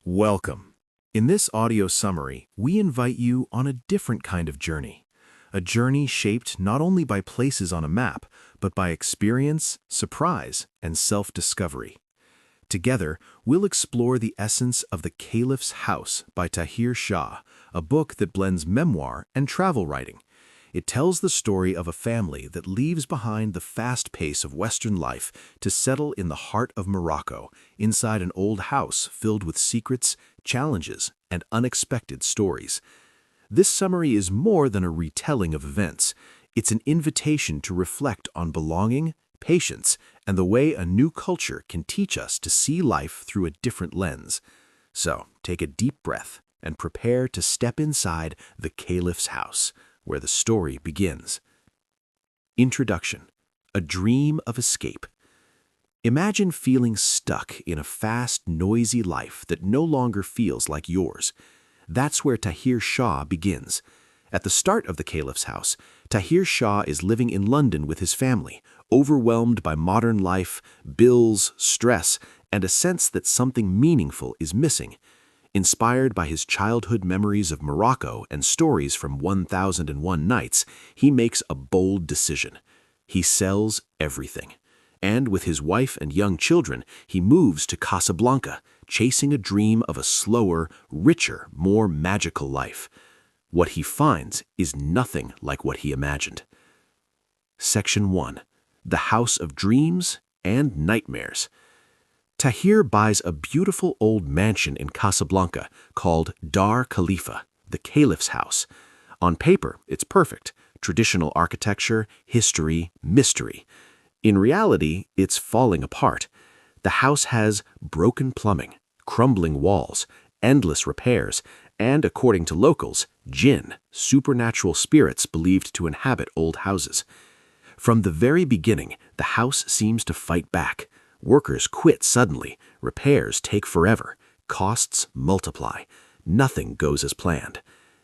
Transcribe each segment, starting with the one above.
Welcome. In this audio summary, we invite you on a different kind of journey. A journey shaped not only by places on a map, but by experience, surprise, and self-discovery. Together, we'll explore the essence of The Caliph's House by Tahir Shah, a book that blends memoir and travel writing. It tells the story of a family that leaves behind the fast pace of Western life to settle in the heart of Morocco, inside an old house filled with secrets, challenges, and unexpected stories. This summary is more than a retelling of events. It's an invitation to reflect on belonging, patience, and the way a new culture can teach us to see life through a different lens. So, take a deep breath and prepare to step inside the Caliph's house, where the story begins. Introduction: a dream of escape. Imagine feeling stuck in a fast, noisy life that no longer feels like yours. That's where Tahir Shah begins. At the start of the Caliph's house, Tahir Shah is living in London with his family, overwhelmed by modern life, bills, stress, and a sense that something meaningful is missing. Inspired by his childhood memories of Morocco and stories from 1001 Nights, he makes a bold decision. He sells everything. And with his wife and young children, he moves to Casablanca, chasing a dream of a slower, richer, more magical life. What he finds is nothing like what he imagined. Section 1. The House of Dreams and Nightmares. Tahir buys a beautiful old mansion in Casablanca called Dar Khalifa, the Caliph's house. On paper, it's perfect: traditional architecture, history, mystery. In reality, it's falling apart. The house has broken plumbing, crumbling walls, endless repairs, and, according to locals, jinn, supernatural spirits believed to inhabit old houses. From the very beginning, the house seems to fight back. Workers quit suddenly, repairs take forever, costs multiply. Nothing goes as planned.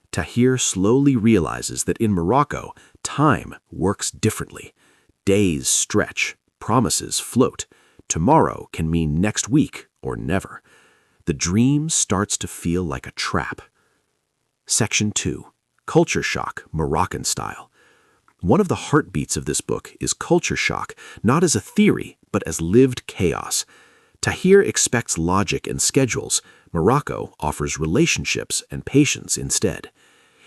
Tahir slowly realizes that in Morocco, time works differently. Days stretch, promises float. Tomorrow can mean next week or never. The dream starts to feel like a trap. Section 2. Culture Shock, Moroccan Style. One of the heartbeats of this book is culture shock, not as a theory, but as lived chaos. Tahir expects logic and schedules. Morocco offers relationships and patience instead.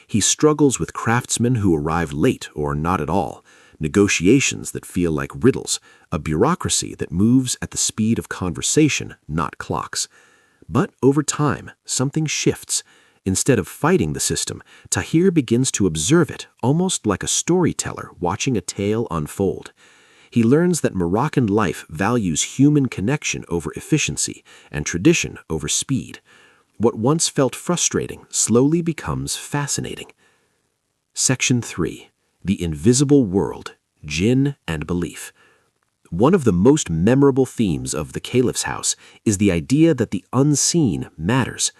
He struggles with craftsmen who arrive late or not at all, negotiations that feel like riddles, a bureaucracy that moves at the speed of conversation, not clocks. But over time, something shifts. Instead of fighting the system, Tahir begins to observe it, almost like a storyteller watching a tale unfold. He learns that Moroccan life values human connection over efficiency and tradition over speed. What once felt frustrating slowly becomes fascinating. Section 3. The Invisible World, Jinn and Belief. One of the most memorable themes of the Caliph's house is the idea that the unseen matters.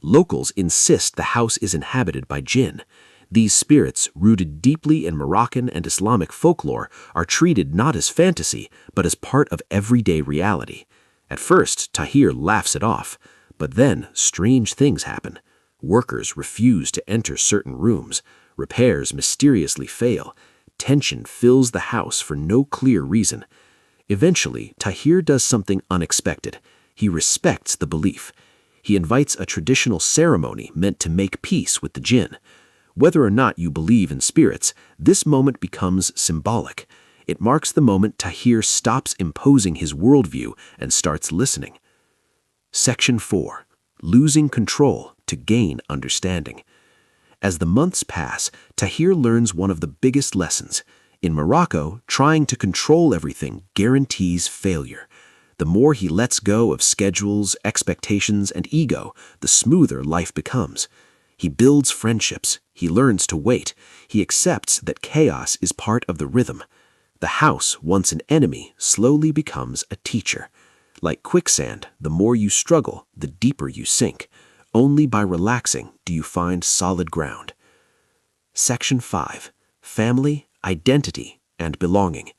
Locals insist the house is inhabited by jinn. These spirits, rooted deeply in Moroccan and Islamic folklore, are treated not as fantasy, but as part of everyday reality. At first, Tahir laughs it off, but then strange things happen. Workers refuse to enter certain rooms. Repairs mysteriously fail. Tension fills the house for no clear reason. Eventually, Tahir does something unexpected. He respects the belief. He invites a traditional ceremony meant to make peace with the jinn. Whether or not you believe in spirits, this moment becomes symbolic. It marks the moment Tahir stops imposing his worldview and starts listening. Section 4. Losing control to gain understanding. As the months pass, Tahir learns one of the biggest lessons. In Morocco, trying to control everything guarantees failure. The more he lets go of schedules, expectations, and ego, the smoother life becomes. He builds friendships. He learns to wait. He accepts that chaos is part of the rhythm. The house, once an enemy, slowly becomes a teacher. Like quicksand, the more you struggle, the deeper you sink. Only by relaxing do you find solid ground. Section 5. Family, Identity, and Belonging.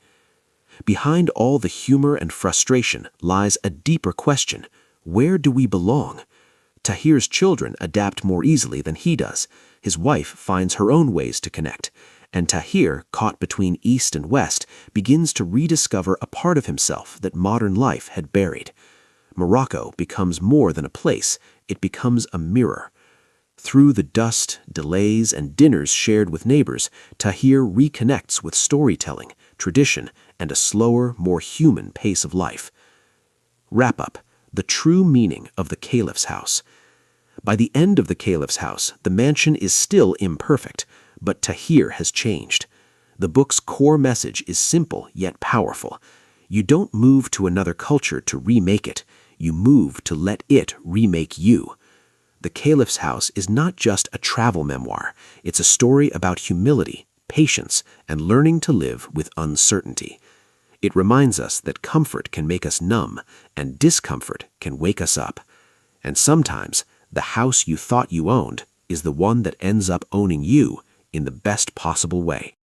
Behind all the humor and frustration lies a deeper question: where do we belong? Tahir's children adapt more easily than he does. His wife finds her own ways to connect. And Tahir, caught between East and West, begins to rediscover a part of himself that modern life had buried. Morocco becomes more than a place, it becomes a mirror. Through the dust, delays, and dinners shared with neighbors, Tahir reconnects with storytelling, tradition, and a slower, more human pace of life. Wrap up: the true meaning of the Caliph's house. By the end of the Caliph's house, the mansion is still imperfect, but Tahir has changed. The book's core message is simple yet powerful. You don't move to another culture to remake it. You move to let it remake you. The Caliph's house is not just a travel memoir. It's a story about humility, patience, and learning to live with uncertainty. It reminds us that comfort can make us numb, and discomfort can wake us up. And sometimes, the house you thought you owned is the one that ends up owning you in the best possible way.